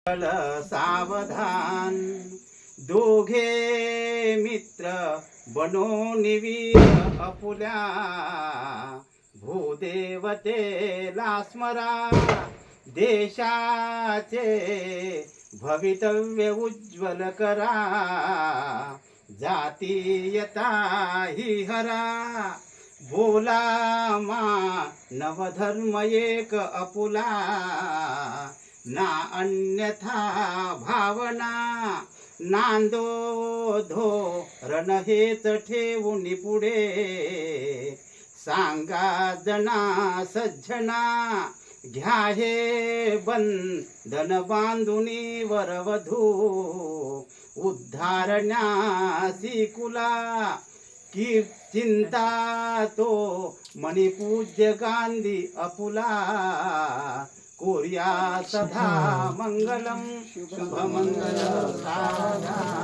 सावधान दोघे मित्र बनून वीर अपुल्या भूदेवतेला स्मरा देशाचे भवितव्य उज्ज्वल करा जातीयता ही हरा बोला नवधर्म एक अपुला ना अन्यथा भावना नांदो धोरण हेच ठेवून पुढे सांगा जना सज्जना घ्या हे बंधन बांधुनी वरवधू उद्धारण्यासी कुला की चिंता तो मणिपूज्य गांधी अपुला कोर्या सदा मंगलम शुभमंगल साधा